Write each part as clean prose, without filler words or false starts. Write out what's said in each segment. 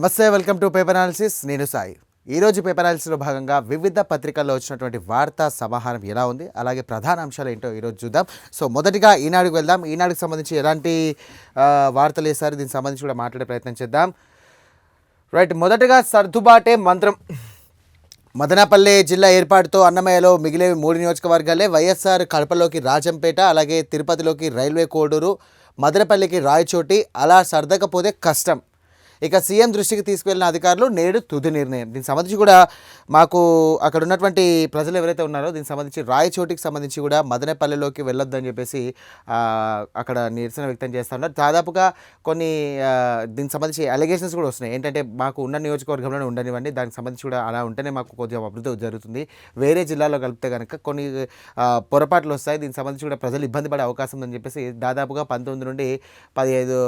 నమస్తే, welcome to paper analysis. నేను సాయి. ఈరోజు పేపర్ అనాలిసిస్లో భాగంగా వివిధ పత్రికల్లో వచ్చినటువంటి వార్తా సమాహారం ఎలా ఉంది, అలాగే ప్రధాన అంశాలు ఏంటో ఈరోజు చూద్దాం. సో మొదటిగా ఈనాడుకు వెళ్దాం. ఈనాడుకు సంబంధించి ఎలాంటి వార్తలు వేశారు, దీనికి సంబంధించి కూడా మాట్లాడే ప్రయత్నం చేద్దాం. రైట్, మొదటగా సర్దుబాటే మంత్రం. మదనపల్లె జిల్లా ఏర్పాటుతో అన్నమయ్యలో మిగిలే 3 నియోజకవర్గాలే. వైఎస్ఆర్ కడపలోకి రాజంపేట, అలాగే తిరుపతిలోకి రైల్వే కోడూరు, మదనపల్లికి రాయచోటి. అలా సర్దకపోతే కష్టం. ఇక సీఎం దృష్టికి తీసుకువెళ్ళిన అధికారులు నేడు తుది నిర్ణయం. దీనికి సంబంధించి కూడా మాకు అక్కడ ఉన్నటువంటి ప్రజలు ఎవరైతే ఉన్నారో దీనికి సంబంధించి రాయచోటికి సంబంధించి కూడా మదనపల్లిలోకి వెళ్ళొద్దని చెప్పేసి అక్కడ నిరసన వ్యక్తం చేస్తూ ఉన్నారు. దాదాపుగా కొన్ని దీనికి సంబంధించి అలిగేషన్స్ కూడా వస్తున్నాయి. ఏంటంటే మాకు ఉన్న నియోజకవర్గంలోనే ఉండనివ్వండి, దానికి సంబంధించి కూడా అలా ఉంటేనే మాకు కొద్దిగా అభివృద్ధి జరుగుతుంది, వేరే జిల్లాలో కలిపితే కనుక కొన్ని పొరపాట్లు వస్తాయి, దీనికి సంబంధించి కూడా ప్రజలు ఇబ్బంది పడే అవకాశం ఉందని చెప్పేసి దాదాపుగా 19 నుండి 15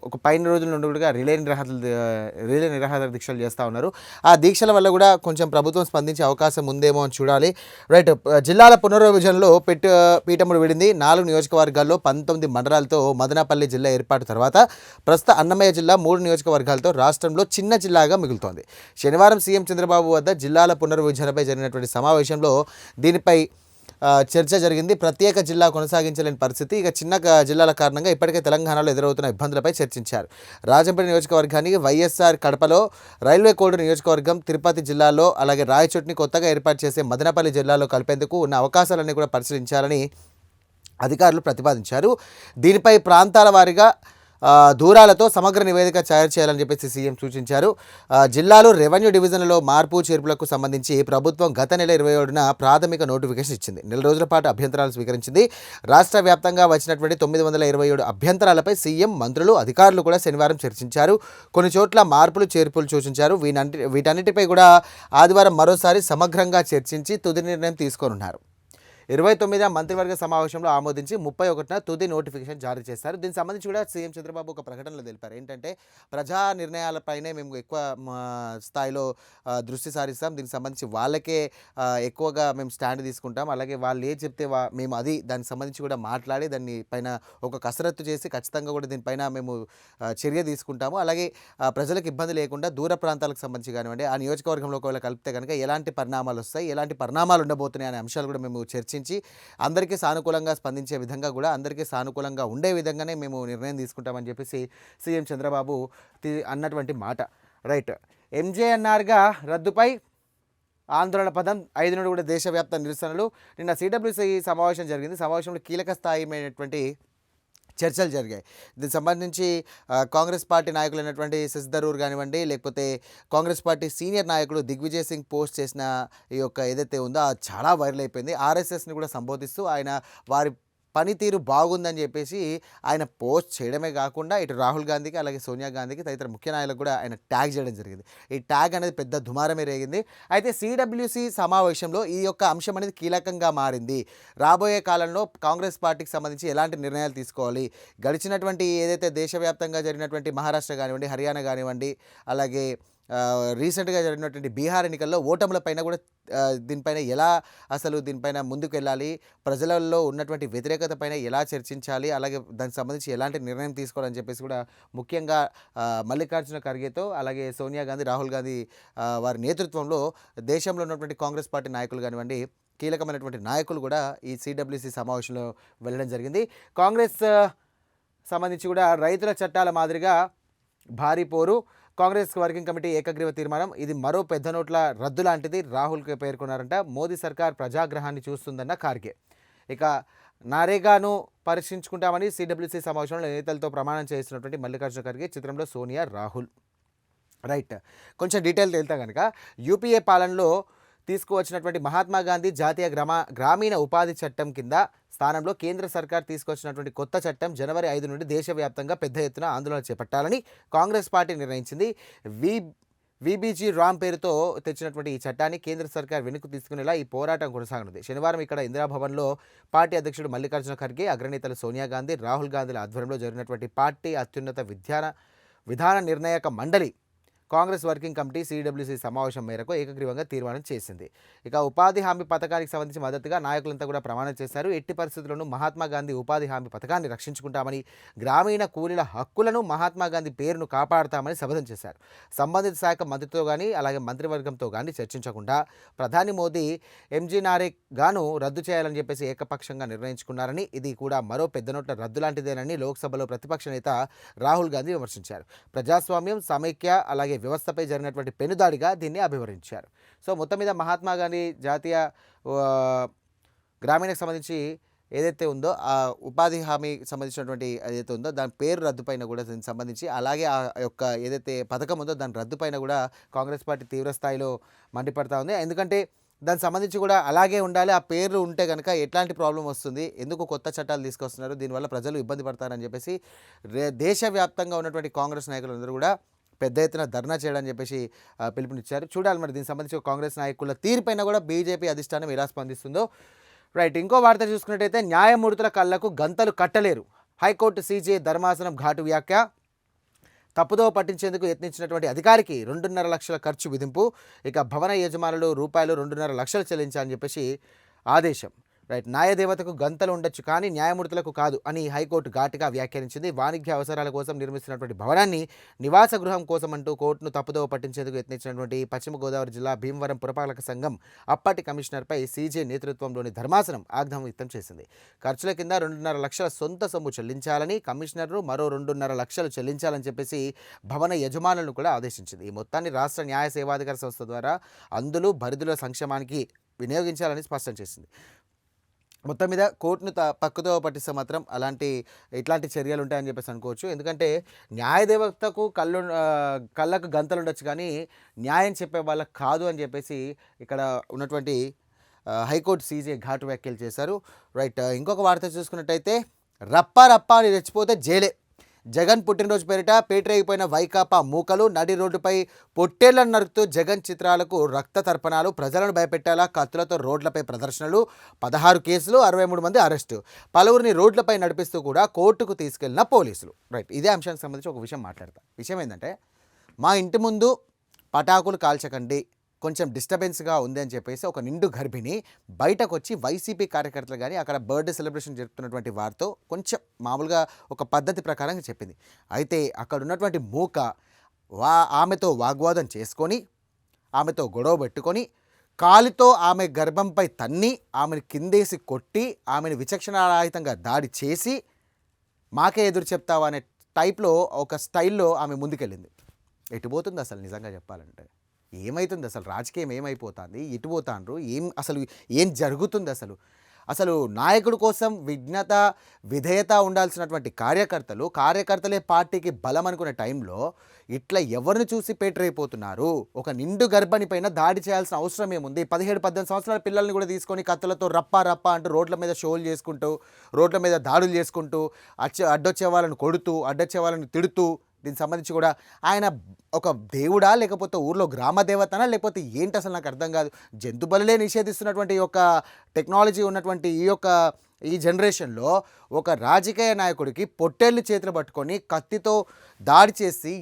ఒక పైన రోజుల నుండి కూడా రిలే నిరాహార దీక్షలు చేస్తూ ఉన్నారు. ఆ దీక్షల వల్ల కూడా కొంచెం ప్రభుత్వం స్పందించే అవకాశం ఉందేమో అని చూడాలి. రైట్, జిల్లాల పునర్విభజనలో పీఠముడు విడింది. 4 నియోజకవర్గాల్లో 19 మండలాలతో మదనపల్లి జిల్లా ఏర్పాటు తర్వాత ప్రస్తుత అన్నమయ్య జిల్లా 3 నియోజకవర్గాలతో రాష్ట్రంలో చిన్న జిల్లాగా మిగులుతోంది. శనివారం సీఎం చంద్రబాబు వద్ద జిల్లాల పునర్విభజనపై జరిగినటువంటి సమావేశంలో దీనిపై చర్చ జరిగింది. ప్రత్యేక జిల్లా కొనసాగించలేని పరిస్థితి, ఇక చిన్న జిల్లాల కారణంగా ఇప్పటికే తెలంగాణలో ఎదురవుతున్న ఇబ్బందులపై చర్చించారు. రాజంపేట నియోజకవర్గానికి వైఎస్ఆర్ కడపలో, రైల్వే కోడూరు నియోజకవర్గం తిరుపతి జిల్లాలో, అలాగే రాయచోటిని కొత్తగా ఏర్పాటు చేసే మదనపల్లి జిల్లాలో కలిపేందుకు ఉన్న అవకాశాలన్నీ కూడా పరిశీలించాలని అధికారులు ప్రతిపాదించారు. దీనిపై ప్రాంతాల వారీగా దూరాలతో సమగ్ర నివేదిక తయారు చేయాలని చెప్పేసి సీఎం సూచించారు. జిల్లాలో రెవెన్యూ డివిజన్లలో మార్పు చేర్పులకు సంబంధించి ప్రభుత్వం గత నెల 27న ప్రాథమిక నోటిఫికేషన్ ఇచ్చింది. నెల రోజుల పాటు అభ్యంతరాలు స్వీకరించింది. రాష్ట్ర వ్యాప్తంగా వచ్చినటువంటి 927 అభ్యంతరాలపై సీఎం, మంత్రులు, అధికారులు కూడా శనివారం చర్చించారు. కొన్ని చోట్ల మార్పులు చేర్పులు సూచించారు. వీటన్నిటిపై కూడా ఆదివారం మరోసారి సమగ్రంగా చర్చించి తుది నిర్ణయం తీసుకోనున్నారు. 29వ మంత్రివర్గ సమావేశంలో ఆమోదించి 31న తుది నోటిఫికేషన్ జారీ చేశారు. దీనికి సంబంధించి కూడా సీఎం చంద్రబాబు ఒక ప్రకటనలో తెలిపారు. ఏంటంటే ప్రజా నిర్ణయాలపైనే మేము ఎక్కువ స్థాయిలో దృష్టి సారిస్తాం, దీనికి సంబంధించి వాళ్ళకే ఎక్కువగా మేము స్టాండ్ తీసుకుంటాం, అలాగే వాళ్ళు ఏం చెప్తే మేము అది దానికి సంబంధించి కూడా మాట్లాడి దాన్ని పైన ఒక కసరత్తు చేసి ఖచ్చితంగా కూడా దీనిపైన మేము చర్య తీసుకుంటాము. అలాగే ప్రజలకు ఇబ్బంది లేకుండా దూర ప్రాంతాలకు సంబంధించి కానివ్వండి, ఆ నియోజకవర్గంలో ఒకవేళ కలిపితే కనుక ఎలాంటి పరిణామాలు వస్తాయి, ఎలాంటి పరిణామాలు ఉండబోతున్నాయి అనే అంశాలు కూడా మేము చర్చించి అందరికీ సానుకూలంగా స్పందించే విధంగా కూడా అందరికీ సానుకూలంగా ఉండే విధంగానే మేము నిర్ణయం తీసుకుంటామని చెప్పేసి సీఎం చంద్రబాబు అన్నటువంటి మాట. రైట్, ఎంజేఎన్ఆర్గా రద్దుపై ఆందోళన పదం. 5 నుండి కూడా దేశవ్యాప్త నిరసనలు. నిన్న సిడబ్ల్యూసీ సమావేశం జరిగింది. సమావేశంలో కీలక స్థాయిమైనటువంటి చర్చలు జరిగాయి. దీనికి సంబంధించి కాంగ్రెస్ పార్టీ నాయకులైనటువంటి శశిధరూర్ కానివ్వండి, లేకపోతే కాంగ్రెస్ పార్టీ సీనియర్ నాయకుడు దిగ్విజయ్ సింగ్ పోస్ట్ చేసిన ఈ యొక్క ఏదైతే ఉందో అది చాలా వైరల్ అయిపోయింది. ఆర్ఎస్ఎస్ని కూడా సంబోధిస్తూ ఆయన వారి పనితీరు బాగుందని చెప్పేసి ఆయన పోస్ట్ చేయడమే కాకుండా ఇటు రాహుల్ గాంధీకి, అలాగే సోనియా గాంధీకి, తదితర ముఖ్య నాయకులకు కూడా ఆయన ట్యాగ్ చేయడం జరిగింది. ఈ ట్యాగ్ అనేది పెద్ద దుమారమే రేగింది. అయితే సిడబ్ల్యూసీ సమావేశంలో ఈ యొక్క అంశం అనేది కీలకంగా మారింది. రాబోయే కాలంలో కాంగ్రెస్ పార్టీకి సంబంధించి ఎలాంటి నిర్ణయాలు తీసుకోవాలి, గడిచినటువంటి ఏదైతే దేశవ్యాప్తంగా జరిగినటువంటి మహారాష్ట్ర కానివ్వండి, హర్యానా కానివ్వండి, అలాగే రీసెంట్గా జరిగినటువంటి బీహార్ ఎన్నికల్లో ఓటములపైన కూడా దీనిపైన ఎలా అసలు దీనిపైన ముందుకు వెళ్ళాలి, ప్రజలలో ఉన్నటువంటి వ్యతిరేకత పైన ఎలా చర్చించాలి, అలాగే దానికి సంబంధించి ఎలాంటి నిర్ణయం తీసుకోవాలని చెప్పేసి కూడా ముఖ్యంగా మల్లికార్జున ఖర్గేతో, అలాగే సోనియా గాంధీ, రాహుల్ గాంధీ వారి నేతృత్వంలో దేశంలో ఉన్నటువంటి కాంగ్రెస్ పార్టీ నాయకులు కానివ్వండి, కీలకమైనటువంటి నాయకులు కూడా ఈ సిడబ్ల్యూసీ సమావేశంలో వెళ్ళడం జరిగింది. కాంగ్రెస్ సంబంధించి కూడా రైతుల చట్టాల మాదిరిగా భారీ పోరు. కాంగ్రెస్ వర్కింగ్ కమిటీ ఏకగ్రీవ తీర్మానం. ఇది మరో పెద్ద నోట్ల రద్దు లాంటిది రాహుల్కి పేర్కొన్నారంట. మోదీ సర్కార్ ప్రజాగ్రహాన్ని చూస్తుందన్న ఖార్గే. ఇక నరేగాను పరీక్షించుకుంటామని సిడబ్ల్యూసీ సమావేశంలో నేతలతో ప్రమాణం చేస్తున్నటువంటి మల్లికార్జున ఖర్గే, చిత్రంలో సోనియా, రాహుల్. రైట్, కొంచెం డీటెయిల్ తేలితే కనుక యూపీఏ పాలనలో తీసుకువచ్చినటువంటి మహాత్మా గాంధీ జాతీయ గ్రామీణ ఉపాధి చట్టం కింద స్థానంలో కేంద్ర సర్కార్ తీసుకొచ్చినటువంటి కొత్త చట్టం జనవరి 5 నుండి దేశవ్యాప్తంగా పెద్ద ఎత్తున ఆందోళన చేపట్టాలని కాంగ్రెస్ పార్టీ నిర్ణయించింది. వీబీజీ రామ్ పేరుతో తెచ్చినటువంటి ఈ చట్టాన్ని కేంద్ర సర్కార్ వెనుక తీసుకునేలా ఈ పోరాటం కొనసాగనుంది. శనివారం ఇక్కడ ఇందిరాభవన్లో పార్టీ అధ్యక్షుడు మల్లికార్జున ఖర్గే, అగ్రనేతలు సోనియా గాంధీ, రాహుల్ గాంధీల ఆధ్వర్యంలో జరిగినటువంటి పార్టీ అత్యున్నత విధాన నిర్ణాయక మండలి కాంగ్రెస్ వర్కింగ్ కమిటీ సిడబ్ల్యూసీ సమావేశం మేరకు ఏకగ్రీవంగా తీర్మానం చేసింది. ఇక ఉపాధి హామీ పథకానికి సంబంధించి మద్దతుగా నాయకులంతా కూడా ప్రమాణం చేశారు. ఎట్టి పరిస్థితుల్లోనూ మహాత్మా గాంధీ ఉపాధి హామీ పథకాన్ని రక్షించుకుంటామని, గ్రామీణ కూలీల హక్కులను మహాత్మా గాంధీ పేరును కాపాడతామని శపథం చేశారు. సంబంధిత శాఖ మంత్రితో కానీ అలాగే మంత్రివర్గంతో కానీ చర్చించకుండా ప్రధాని మోదీ ఎంజీఎన్ఆర్ఏ గాను రద్దు చేయాలని చెప్పేసి ఏకపక్షంగా నిర్ణయించుకున్నారని, ఇది కూడా మరో పెద్ద నోట్ల రద్దు లాంటిదేనని లోక్సభలో ప్రతిపక్ష నేత రాహుల్ గాంధీ విమర్శించారు. ప్రజాస్వామ్యం, సమైక్య అలాగే వ్యవస్థపై జరిగినటువంటి పెనుదాడిగా దీన్ని అభివర్ణించారు. సో మొత్తం మీద మహాత్మా గాంధీ జాతీయ గ్రామీణకు సంబంధించి ఏదైతే ఉందో ఆ ఉపాధి హామీకి సంబంధించినటువంటి ఏదైతే ఉందో దాని పేరు రద్దుపైన కూడా దీనికి సంబంధించి, అలాగే ఆ యొక్క ఏదైతే పథకం ఉందో దాని రద్దుపైన కూడా కాంగ్రెస్ పార్టీ తీవ్ర స్థాయిలో మండిపడతా ఉంది. ఎందుకంటే దానికి సంబంధించి కూడా అలాగే ఉండాలి, ఆ పేర్లు ఉంటే కనుక ఎట్లాంటి ప్రాబ్లం వస్తుంది, ఎందుకు కొత్త చట్టాలు తీసుకొస్తున్నారు, దీనివల్ల ప్రజలు ఇబ్బంది పడతారని చెప్పేసి దేశవ్యాప్తంగా ఉన్నటువంటి కాంగ్రెస్ నాయకులందరూ కూడా పెద్ద ఎత్తున ధర్నా చేయడానికి చెప్పేసి పిలుపునిచ్చారు. చూడాలి మరి దీనికి సంబంధించి కాంగ్రెస్ నాయకుల తీరుపైన కూడా బీజేపీ అధిష్టానం ఎలా స్పందిస్తుందో. రైట్, ఇంకో వార్త చూసుకున్నట్టయితే న్యాయమూర్తుల కళ్ళకు గంతలు కట్టలేరు, హైకోర్టు సీజే ధర్మాసనం ఘాటు వ్యాఖ్య. తప్పుదోవ పట్టించేందుకు యత్నించినటువంటి అధికారికి 2.5 లక్షల ఖర్చు విధింపు. ఇక భవన యజమానులు రూపాయలు 2.5 లక్షలు చెల్లించాలని చెప్పేసి ఆదేశం. రైట్, న్యాయదేవతకు గంతలు ఉండొచ్చు కానీ న్యాయమూర్తులకు కాదు అని హైకోర్టు ఘాటుగా వ్యాఖ్యానించింది. వాణిజ్య అవసరాల కోసం నిర్మిస్తున్నటువంటి భవనాన్ని నివాస గృహం కోసం అంటూ కోర్టును తప్పుదోవ పట్టించేందుకు యత్నించినటువంటి పశ్చిమ గోదావరి జిల్లా భీమవరం పురపాలక సంఘం అప్పటి కమిషనర్పై సీజే నేతృత్వంలోని ధర్మాసనం ఆగ్రహం వ్యక్తం చేసింది. ఖర్చుల కింద 2.5 లక్షల సొంత సొమ్ము చెల్లించాలని, కమిషనర్లు మరో 2.5 లక్షలు చెల్లించాలని చెప్పేసి భవన యజమానులను కూడా ఆదేశించింది. ఈ మొత్తాన్ని రాష్ట్ర న్యాయ సేవాధికార సంస్థ ద్వారా అందులు బరిదుల సంక్షేమానికి వినియోగించాలని స్పష్టం చేసింది. మొత్తం మీద కోర్టును పక్కతో పట్టిస్తే మాత్రం ఇట్లాంటి చర్యలు ఉంటాయని చెప్పేసి అనుకోవచ్చు. ఎందుకంటే న్యాయదేవతకు కళ్ళకు గంతలు ఉండొచ్చు కానీ న్యాయం చెప్పే వాళ్ళకి కాదు అని చెప్పేసి ఇక్కడ ఉన్నటువంటి హైకోర్టు సీజే ఘాటు వ్యాఖ్యలు చేశారు. రైట్, ఇంకొక వార్త చూసుకున్నట్టయితే రప్పా అని రెచ్చిపోతే జైలే. జగన్ పుట్టినరోజు పేరిట పేటరేగిపోయిన వైకాపా మూకలు, నడి రోడ్డుపై పొట్టేళ్లను నరుకుతూ జగన్ చిత్రాలకు రక్త తర్పణాలు, ప్రజలను భయపెట్టేలా కత్తులతో రోడ్లపై ప్రదర్శనలు, 16 కేసులు, 63 మంది అరెస్టు, పలువురిని రోడ్లపై నడిపిస్తూ కూడా కోర్టుకు తీసుకెళ్లిన పోలీసులు. రైట్, ఇదే అంశానికి సంబంధించి ఒక విషయం మాట్లాడతాం. విషయం ఏంటంటే, మా ఇంటి ముందు పటాకులు కాల్చకండి, కొంచెం డిస్టర్బెన్స్గా ఉంది అని చెప్పేసి ఒక నిండు గర్భిణి బయటకు వచ్చి వైసీపీ కార్యకర్తలు కానీ అక్కడ బర్త్డే సెలబ్రేషన్ జరుపుతున్నటువంటి వారితో కొంచెం మామూలుగా ఒక పద్ధతి ప్రకారంగా చెప్పింది. అయితే అక్కడ ఉన్నటువంటి మూక ఆమెతో వాగ్వాదం చేసుకొని, ఆమెతో గొడవ పెట్టుకొని, కాలితో ఆమె గర్భంపై తన్ని, ఆమెను కిందేసి కొట్టి, ఆమెను విచక్షణారహితంగా దాడి చేసి, మాకే ఎదురు చెప్తావా అనే టైప్లో ఒక స్టైల్లో ఆమె ముందుకెళ్ళింది. ఎటుపోతుంది అసలు నిజంగా చెప్పాలంటే? ఏమవుతుంది అసలు? రాజకీయం ఏమైపోతుంది? ఎటు పోతాండ్రు? ఏం జరుగుతుంది అసలు నాయకుడి కోసం విధేయత ఉండాల్సినటువంటి కార్యకర్తలే పార్టీకి బలం అనుకునే టైంలో ఇట్లా ఎవరిని చూసి పేటరైపోతున్నారు? ఒక నిండు గర్భిణి పైన దాడి చేయాల్సిన అవసరం ఏముంది? 17-18 సంవత్సరాల పిల్లల్ని కూడా తీసుకొని కత్తులతో రప్పా అంటూ రోడ్ల మీద షోలు చేసుకుంటూ, రోడ్ల మీద దాడులు చేసుకుంటూ, అడ్డొచ్చే వాళ్ళని కొడుతూ, అడ్డొచ్చే వాళ్ళని తిడుతూ, దీనికి సంబంధించి కూడా ఆయన ఒక దేవుడా, లేకపోతే ఊర్లో గ్రామ దేవతనా, లేకపోతే ఏంటి అసలు నాకు అర్థం కాదు. జంతు బలులే నిషేధిస్తున్నటువంటి ఈ యొక్క టెక్నాలజీ ఉన్నటువంటి ఈ జనరేషన్లో ఒక రాజకీయ నాయకుడికి పొట్టేళ్ళు చేతులు పట్టుకొని కత్తితో దాడి చేసి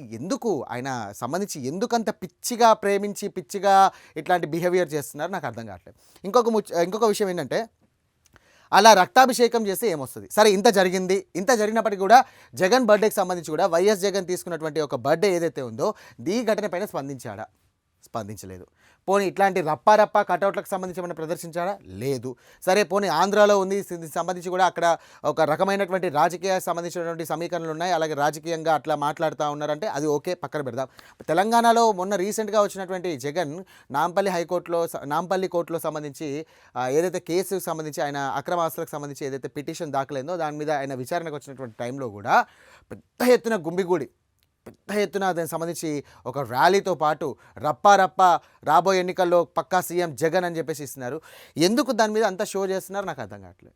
ఆయన సంబంధించి ఎందుకంత పిచ్చిగా ప్రేమించి పిచ్చిగా ఇట్లాంటి బిహేవియర్ చేస్తున్నారు నాకు అర్థం కావట్లేదు. ఇంకొక విషయం ఏంటంటే, అలా రక్తాభిషేకం చేస్తే ఏమొస్తుంది? సరే, ఇంత జరిగినప్పటికీ కూడా జగన్ బర్త్డేకి సంబంధించి కూడా వైఎస్ జగన్ తీసుకున్నటువంటి ఒక బర్త్డే ఏదైతే ఉందో ఈ ఘటనపైన స్పందించలేదు. పోనీ ఇట్లాంటి రప్పా కటౌట్లకు సంబంధించి ఏమైనా ప్రదర్శించాడా? లేదు. సరే, పోనీ ఆంధ్రాలో ఉంది, దీనికి సంబంధించి కూడా అక్కడ ఒక రకమైనటువంటి రాజకీయ సంబంధించినటువంటి సమీకరణలు ఉన్నాయి, అలాగే రాజకీయంగా అట్లా మాట్లాడుతూ ఉన్నారంటే అది ఓకే, పక్కన పెడదాం. తెలంగాణలో మొన్న రీసెంట్గా వచ్చినటువంటి జగన్ నాంపల్లి కోర్టులో సంబంధించి ఏదైతే కేసుకు సంబంధించి ఆయన అక్రమ ఆస్తులకు సంబంధించి ఏదైతే పిటిషన్ దాఖలైందో దాని మీద ఆయన విచారణకు వచ్చినటువంటి టైంలో కూడా పెద్ద ఎత్తున గుంబిగూడి, పెద్ద ఎత్తున దానికి సంబంధించి ఒక ర్యాలీతో పాటు రప్పా రాబోయే ఎన్నికల్లో పక్కా సీఎం జగన్ అని చెప్పేసి ఇస్తున్నారు. ఎందుకు దాని మీద అంత షో చేస్తున్నారు నాకు అర్థం కావట్లేదు.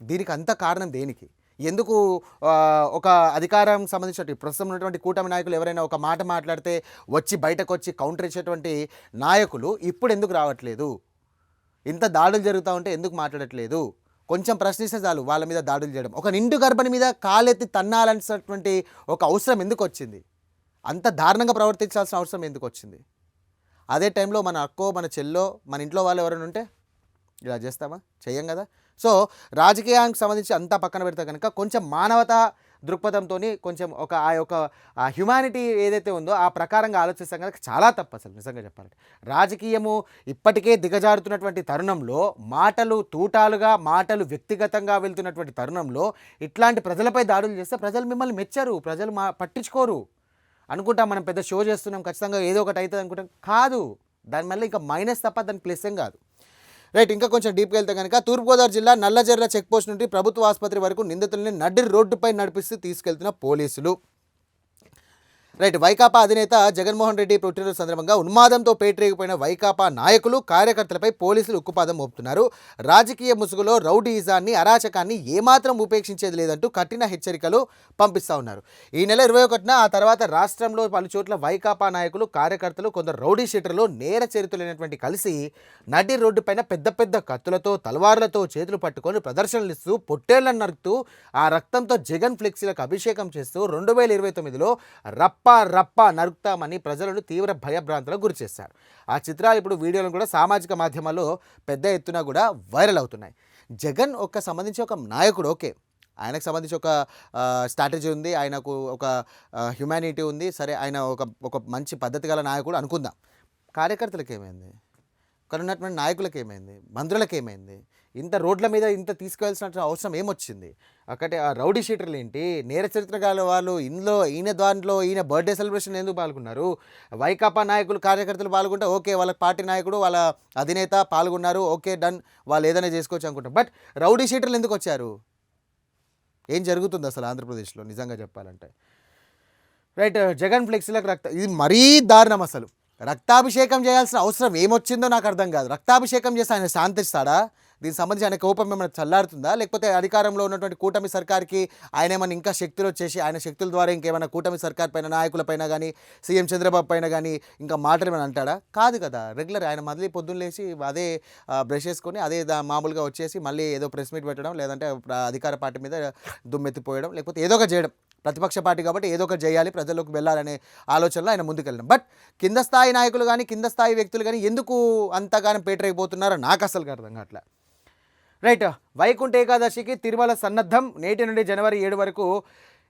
దీనికి అంత కారణం దేనికి? ఎందుకు ఒక అధికారం సంబంధించిన ప్రస్తుతం ఉన్నటువంటి కూటమి నాయకులు ఎవరైనా ఒక మాట మాట్లాడితే బయటకు వచ్చి కౌంటర్ ఇచ్చేటువంటి నాయకులు ఇప్పుడు ఎందుకు రావట్లేదు? ఇంత దాడులు జరుగుతూ ఉంటే ఎందుకు మాట్లాడట్లేదు? కొంచెం ప్రశ్నిస్తే చాలు వాళ్ళ మీద దాడులు చేయడం. ఒక నిండు గర్భిణి మీద కాలెత్తి తన్నాలనేటువంటి ఒక అవసరం ఎందుకు వచ్చింది? అంత దారుణంగా ప్రవర్తించాల్సిన అవసరం ఎందుకు వచ్చింది? అదే టైంలో మన అక్కో మన చెల్లో మన ఇంట్లో వాళ్ళు ఎవరైనా ఉంటే ఇలా చేస్తామా? చెయ్యం కదా. సో రాజకీయానికి సంబంధించి అంతా పక్కన పెడితే కనుక కొంచెం మానవతా దృక్పథంతో కొంచెం ఒక ఆ యొక్క ఆ హ్యుమానిటీ ఏదైతే ఉందో ఆ ప్రకారంగా ఆలోచిస్తాం కనుక చాలా తప్పు అసలు నిజంగా చెప్పాలంటే. రాజకీయము ఇప్పటికే దిగజారుతున్నటువంటి తరుణంలో, మాటలు తూటాలుగా, మాటలు వ్యక్తిగతంగా వెళ్తున్నటువంటి తరుణంలో ఇట్లాంటి ప్రజలపై దాడులు చేస్తే ప్రజలు మిమ్మల్ని మెచ్చరు, ప్రజలు పట్టించుకోరు. అనుకుంటాం మనం పెద్ద షో చేస్తున్నాం, ఖచ్చితంగా ఏదో ఒకటి అవుతుంది అనుకుంటాం. కాదు, దానివల్ల ఇంకా మైనస్ తప్ప దాని ప్లస్ ఏం కాదు. రైట్, ఇంకా కొంచెం డీప్గా వెళ్తే కనుక తూర్పుగోదావరి జిల్లా నల్లజర్ల చెక్పోస్ట్ నుండి ప్రభుత్వ ఆసుపత్రి వరకు నిందితుల్ని నడి రోడ్డుపై నడిపిస్తూ తీసుకెళ్తున్న పోలీసులు. రైట్, వైకాపా అధినేత జగన్మోహన్ రెడ్డి పుట్టినరోజు సందర్భంగా ఉన్మాదంతో పేటరేగిపోయిన వైకాపా నాయకులు కార్యకర్తలపై పోలీసులు ఉక్కుపాదం మోపుతున్నారు. రాజకీయ ముసుగులో రౌడీయిజాన్ని, అరాచకాన్ని ఏమాత్రం ఉపేక్షించేది లేదంటూ కఠిన హెచ్చరికలు పంపిస్తూ ఉన్నారు. ఈ నెల 21న ఆ తర్వాత రాష్ట్రంలో పలు చోట్ల వైకాపా నాయకులు, కార్యకర్తలు, కొందరు రౌడీ షీటర్లు నేర చరిత్రలైనటువంటి కలిసి నడి రోడ్డుపైన పెద్ద పెద్ద కత్తులతో, తలవార్లతో చేతులు పట్టుకొని ప్రదర్శనలు ఇస్తూ, పొట్టేళ్లను నరుకుతూ, ఆ రక్తంతో జగన్ ఫ్లెక్సీలకు అభిషేకం చేస్తూ 2029లో రప్ప నరుకుతామని ప్రజలను తీవ్ర భయభ్రాంతులకు గురి చేశారు. ఆ చిత్రాలు ఇప్పుడు వీడియోలను కూడా సామాజిక మాధ్యమాల్లో పెద్ద ఎత్తున కూడా వైరల్ అవుతున్నాయి. జగన్ సంబంధించి ఒక నాయకుడు, ఓకే, ఆయనకు సంబంధించి ఒక స్ట్రాటజీ ఉంది, ఆయనకు ఒక హ్యుమానిటీ ఉంది, సరే, ఆయన ఒక మంచి పద్ధతి గల నాయకుడు అనుకుందాం. కార్యకర్తలకు ఏమైంది? అక్కడ ఉన్నటువంటి నాయకులకు ఏమైంది? మంత్రులకు ఏమైంది? ఇంత రోడ్ల మీద ఇంత తీసుకువెళ్సిన అవసరం ఏమొచ్చింది? ఒకటి ఆ రౌడీ షీటర్లు ఏంటి, నేర చరిత్ర గల వాళ్ళు ఈయన బర్త్డే సెలబ్రేషన్ ఎందుకు పాల్గొన్నారు? వైకాపా నాయకులు, కార్యకర్తలు పాల్గొంటే ఓకే, వాళ్ళ పార్టీ నాయకుడు, వాళ్ళ అధినేత పాల్గొన్నారు, ఓకే, డన్, వాళ్ళు ఏదైనా చేసుకోవచ్చు అనుకుంటాం. బట్ రౌడీ షీటర్లు ఎందుకు వచ్చారు? ఏం జరుగుతుంది అసలు ఆంధ్రప్రదేశ్లో నిజంగా చెప్పాలంటే? రైట్, జగన్ ఫ్లెక్సీలకు ఇది మరీ దారుణం అసలు. రక్తాభిషేకం చేయాల్సిన అవసరం ఏమొచ్చిందో నాకు అర్థం కాదు. రక్తాభిషేకం చేస్తే ఆయన శాంతిస్తాడా? దీనికి సంబంధించి ఆయన కోపం ఏమైనా చల్లారుతుందా? లేకపోతే అధికారంలో ఉన్నటువంటి కూటమి సర్కార్కి ఆయన ఏమైనా ఇంకా శక్తులు వచ్చేసి ఆయన శక్తుల ద్వారా ఇంకేమైనా కూటమి సర్కార్ పైన, నాయకులపైన కానీ, సీఎం చంద్రబాబు పైన కానీ ఇంకా మాటలు ఏమైనా అంటాడా? కాదు కదా. రెగ్యులర్ ఆయన మళ్ళీ పొద్దున్న లేచి అదే బ్రష్ చేసుకొని అదే మామూలుగా వచ్చేసి మళ్ళీ ఏదో ప్రెస్ మీట్ పెట్టడం, లేదంటే అధికార పార్టీ మీద దుమ్మెత్తిపోయడం, లేకపోతే ఏదో ఒక చేయడం. ప్రతిపక్ష పార్టీ కాబట్టి ఏదో ఒకటి చేయాలి, ప్రజల్లోకి వెళ్ళాలనే ఆలోచనలో ఆయన ముందుకెళ్ళడం. బట్ కింద స్థాయి నాయకులు కానీ, కింద స్థాయి వ్యక్తులు కానీ ఎందుకు అంతగానో పేటరైపోతున్నారో నాకు అసలు అర్థం కావట్లే. రైట్, వైకుంఠ ఏకాదశికి తిరుమల సన్నద్ధం. నేటి నుండి జనవరి 7 వరకు